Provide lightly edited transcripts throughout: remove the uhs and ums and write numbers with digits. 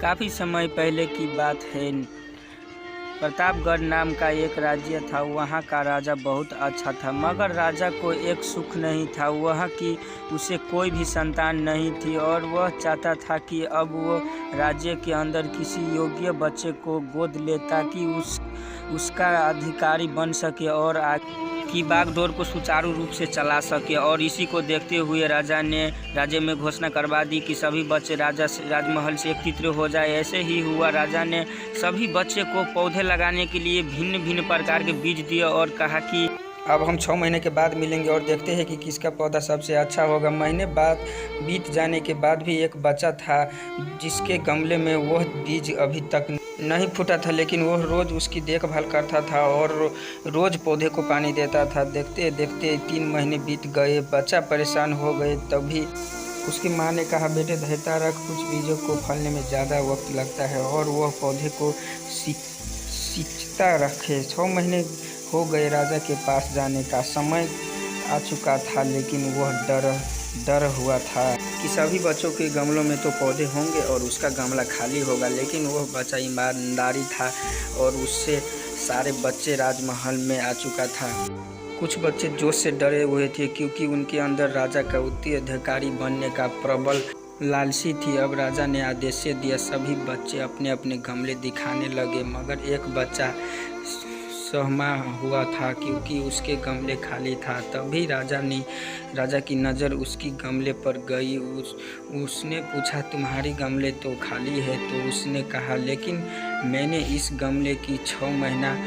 काफ़ी समय पहले की बात है। प्रतापगढ़ नाम का एक राज्य था। वहाँ का राजा बहुत अच्छा था, मगर राजा को एक सुख नहीं था, वह कि उसे कोई भी संतान नहीं थी और वह चाहता था कि अब वो राज्य के अंदर किसी योग्य बच्चे को गोद ले ताकि उसका अधिकारी बन सके और आगे की बागडोर को सुचारू रूप से चला सके। और इसी को देखते हुए राजा ने राज्य में घोषणा करवा दी कि सभी बच्चे राजमहल से एकत्रित हो जाए। ऐसे ही हुआ। राजा ने सभी बच्चे को पौधे लगाने के लिए भिन्न भिन्न प्रकार के बीज दिए और कहा कि अब हम 6 महीने के बाद मिलेंगे और देखते हैं कि किसका पौधा सबसे अच्छा होगा। महीने बाद बीत जाने के बाद भी एक बच्चा था जिसके गमले में वह बीज अभी तक नहीं फूटा था, लेकिन वह रोज़ उसकी देखभाल करता था और रोज़ पौधे को पानी देता था। देखते देखते 3 महीने बीत गए। बच्चा परेशान हो गए। तभी उसकी माँ ने कहा, बेटे धैर्य रख, कुछ बीजों को फलने में ज़्यादा वक्त लगता है और वह पौधे को सींचता रखे। 6 महीने हो गए। राजा के पास जाने का समय आ चुका था, लेकिन वह डर हुआ था कि सभी बच्चों के गमलों में तो पौधे होंगे और उसका गमला खाली होगा। लेकिन वह बच्चा ईमानदारी था और उससे सारे बच्चे राजमहल में आ चुका था। कुछ बच्चे जोश से डरे हुए थे क्योंकि उनके अंदर राजा का उत्तराधिकारी बनने का प्रबल लालसी थी। अब राजा ने आदेश दिया, सभी बच्चे अपने अपने गमले दिखाने लगे, मगर एक बच्चा सहमा हुआ था क्योंकि उसके गमले खाली था। तभी राजा की नज़र उसकी गमले पर गई। उसने पूछा, तुम्हारी गमले तो खाली है? तो उसने कहा, लेकिन मैंने इस गमले की 6 महीना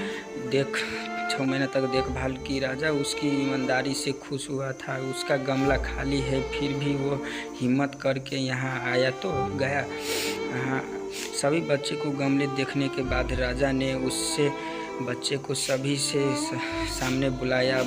तक देखभाल की। राजा उसकी ईमानदारी से खुश हुआ था। उसका गमला खाली है, फिर भी वो हिम्मत करके यहाँ आया तो गया। सभी बच्चे को गमले देखने के बाद राजा ने बच्चे को सभी से सामने बुलाया।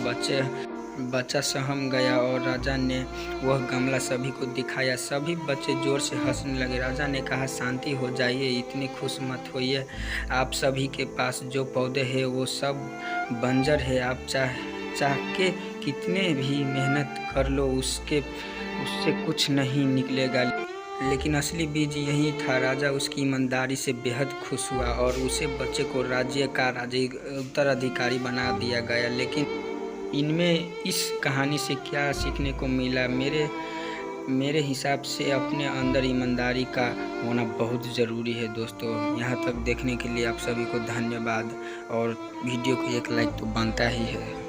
बच्चा सहम गया और राजा ने वह गमला सभी को दिखाया। सभी बच्चे जोर से हंसने लगे। राजा ने कहा, शांति हो जाइए, इतनी खुश मत होइए। आप सभी के पास जो पौधे हैं वो सब बंजर है। आप चाह के कितने भी मेहनत कर लो उससे कुछ नहीं निकलेगा। लेकिन असली बीज यही था। राजा उसकी ईमानदारी से बेहद खुश हुआ और उसे बच्चे को राज्य का उत्तराधिकारी बना दिया गया। लेकिन इनमें इस कहानी से क्या सीखने को मिला? मेरे हिसाब से अपने अंदर ईमानदारी का होना बहुत ज़रूरी है। दोस्तों, यहाँ तक देखने के लिए आप सभी को धन्यवाद और वीडियो को एक लाइक तो बनता ही है।